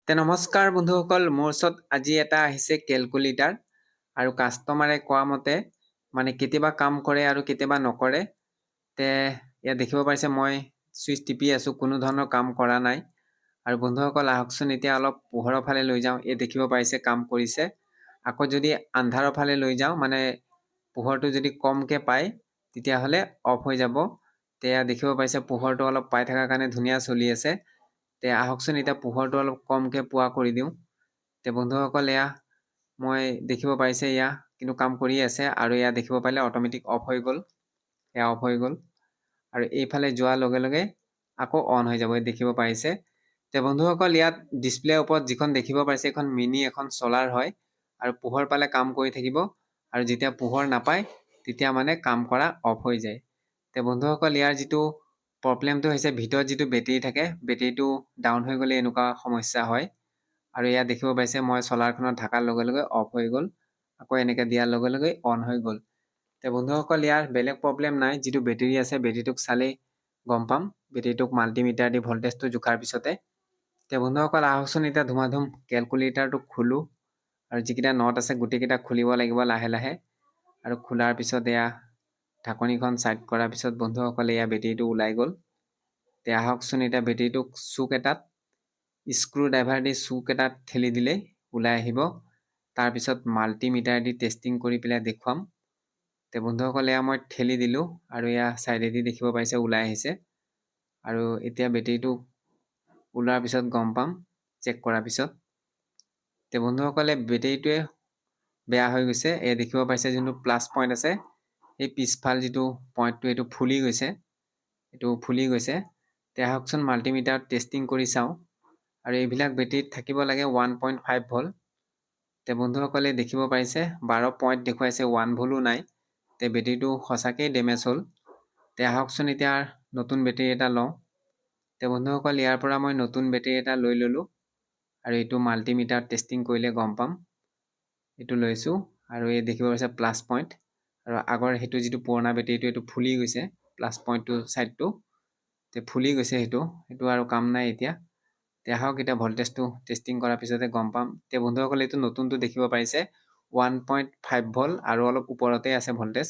নমস্কাৰ বন্ধুসকল, মোৰ ওচৰত আজি এটা আহিছে কেলকুলেটাৰ আৰু কাষ্টমাৰে কোৱা মতে কেতিয়াবা কাম কৰে আৰু কেতিয়াবা নকৰে। ইয়াত দেখিব পাৰিছে মই চুইচ টিপি আছোঁ, কোনো ধৰণৰ কাম কৰা নাই। আৰু বন্ধুসকল আহকচোন এতিয়া অলপ পোহৰৰ ফালে লৈ যাওঁ। দেখিব পাৰিছে কাম কৰিছে। আকৌ যদি আন্ধাৰৰ ফালে লৈ যাওঁ, পোহৰটো যদি কমকৈ পায় তেতিয়াহ'লে অফ হৈ যাব। দেখিব পাৰিছে পোহৰটো অলপ পাই থকাৰ কাৰণে ধুনীয়া চলি আছে। আহকচোন এতিয়া পোহৰটো অলপ কমকৈ পোৱা কৰি দিওঁ। বন্ধুসকল মই দেখিব পাৰিছে কিন্তু কাম কৰি আছে আৰু দেখিব পাৰিলে অট'মেটিক অফ হৈ গ'ল। অফ হৈ গ'ল আৰু এইফালে যোৱাৰ লগে লগে আকৌ অন হৈ যাব, দেখিব পাৰিছে। বন্ধুসকল ইয়াত ডিছপ্লেৰ ওপৰত যিখন দেখিব পাৰিছে এইখন মিনি এখন চলাৰ হয় আৰু পোহৰ পালে কাম কৰি থাকিব আৰু যেতিয়া পোহৰ নাপায় তেতিয়া কাম কৰা অফ হৈ যায়। বন্ধুসকল ইয়াৰ যিটো প্ৰব্লেমটো হৈছে ভিতৰত যিটো বেটেৰী থাকে, বেটেৰীটো ডাউন হৈ গ'লে এনেকুৱা সমস্যা হয়। আৰু দেখিব পাইছে মই চলাৰখনত ঢাকাৰ লগে লগে অফ হৈ গ'ল, আকৌ এনেকৈ দিয়াৰ লগে লগে অন হৈ গ'ল। বন্ধুসকল ইয়াৰ বেলেগ প্ৰব্লেম নাই। যিটো বেটেৰী আছে বেটেৰীটোক চালেই গম পাম, বেটেৰীটোক মাল্টিমিটাৰ দি ভল্টেজটো জোখাৰ পিছতে। বন্ধুসকল আহকচোন এতিয়া ধুমাধুম কেলকুলেটাৰটো খোলোঁ আৰু যিকেইটা নট আছে গোটেইকেইটা খুলিব লাগিব লাহে লাহে। আৰু খোলাৰ পিছত ঢাকনিখন ছাইড কৰাৰ পিছত বন্ধুসকল বেটেৰীটো ওলাই গ'ল। আহকচোন এতিয়া বেটেৰীটোক চুক এটাত স্ক্ৰু ড্ৰাইভাৰ দি চুক এটাত ঠেলি দিলেই ওলাই আহিব। তাৰপিছত মাল্টিমিটাৰ দি টেষ্টিং কৰি পেলাই দেখুৱাম। বন্ধুসকল মই ঠেলি দিলোঁ আৰু ছাইডেদি দেখিব পাৰিছে ওলাই আহিছে। আৰু এতিয়া বেটেৰীটো ওলোৱাৰ পিছত গম পাম চেক কৰাৰ পিছত। বন্ধুসকলে বেটেৰীটোৱে বেয়া হৈ গৈছে। দেখিব পাৰিছে যোনটো প্লাছ পইণ্ট আছে এই পিছফাল যিটো পইণ্টটো এইটো ফুলি গৈছে, আহকচোন মাল্টিমিটাৰত টেষ্টিং কৰি চাওঁ। আৰু এইবিলাক বেটেৰীত থাকিব লাগে 1.5 ভল্ট। বন্ধুসকলে দেখিব পাৰিছে 12 পইণ্ট দেখুৱাইছে, 1 ভল্টো নাই। বেটেৰীটো সঁচাকেই ডেমেজ হ'ল। আহকচোন এতিয়া নতুন বেটেৰী এটা লওঁ। বন্ধুসকল ইয়াৰ পৰা মই নতুন বেটেৰী এটা লৈ ল'লোঁ আৰু এইটো মাল্টিমিটাৰত টেষ্টিং কৰিলে গম পাম। এইটো লৈছোঁ আৰু দেখিব পাৰিছে প্লাছ পইণ্ট। আৰু আগৰ সেইটো যিটো পুৰণা বেটেৰীটো এইটো ফুলি গৈছে, প্লাছ পইণ্টটো ছাইডটো ফুলি গৈছে, সেইটো আৰু কাম নাই এতিয়া। আহক এতিয়া ভল্টেজটো টেষ্টিং কৰাৰ পিছতে গম পাম। বন্ধুসকল এইটো নতুনটো দেখিব পাৰিছে 1.5 ভল্ট আৰু অলপ ওপৰতে আছে ভল্টেজ,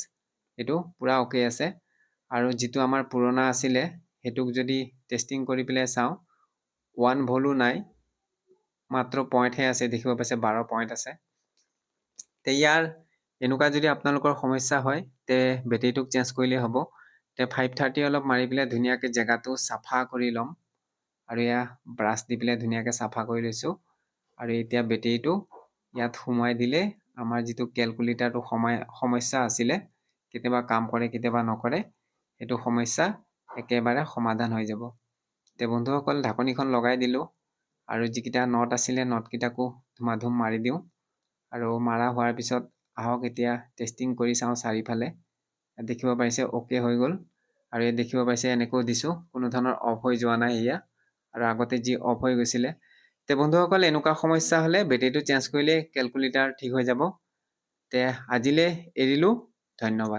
এইটো পূৰা অ'কে আছে। আৰু যিটো আমাৰ পুৰণা আছিলে সেইটোক যদি টেষ্টিং কৰি পেলাই চাওঁ 1 ভল্টো নাই, মাত্ৰ পইণ্টহে আছে, দেখিব পাইছে 12 পইণ্ট আছে। ইয়াৰ এনেকুৱা যদি আপোনালোকৰ সমস্যা হয় বেটেৰীটোক চেঞ্জ কৰিলেই হ'ব। 530 অলপ মাৰি পেলাই ধুনীয়াকৈ জেগাটো চাফা কৰি ল'ম আৰু ব্ৰাছ দি পেলাই ধুনীয়াকৈ চাফা কৰি লৈছোঁ। আৰু এতিয়া বেটেৰীটো ইয়াত সোমাই দিলে আমাৰ যিটো কেলকুলেটাৰটো সমস্যা আছিলে, কেতিয়াবা কাম কৰে কেতিয়াবা নকৰে, সেইটো সমস্যা একেবাৰে সমাধান হৈ যাব। বন্ধুসকল ঢাকনিখন লগাই দিলোঁ আৰু যিকেইটা নট আছিলে নটকেইটাকো ধুমাধুম মাৰি দিওঁ। আৰু মাৰা হোৱাৰ পিছত আহক এতিয়া টেষ্টিং কৰি চাওঁ চাৰিওফালে। দেখিব পাৰিছে অ'কে হৈ গ'ল। আৰু দেখিব পাৰিছে এনেকৈও দিছোঁ, কোনো ধৰণৰ অফ হৈ যোৱা নাই আৰু আগতে যি অফ হৈ গৈছিলে। বন্ধুসকল এনেকুৱা সমস্যা হ'লে বেটেৰীটো চেঞ্জ কৰিলে কেলকুলেটাৰ ঠিক হৈ যাব। আজিলৈ এৰিলোঁ, ধন্যবাদ।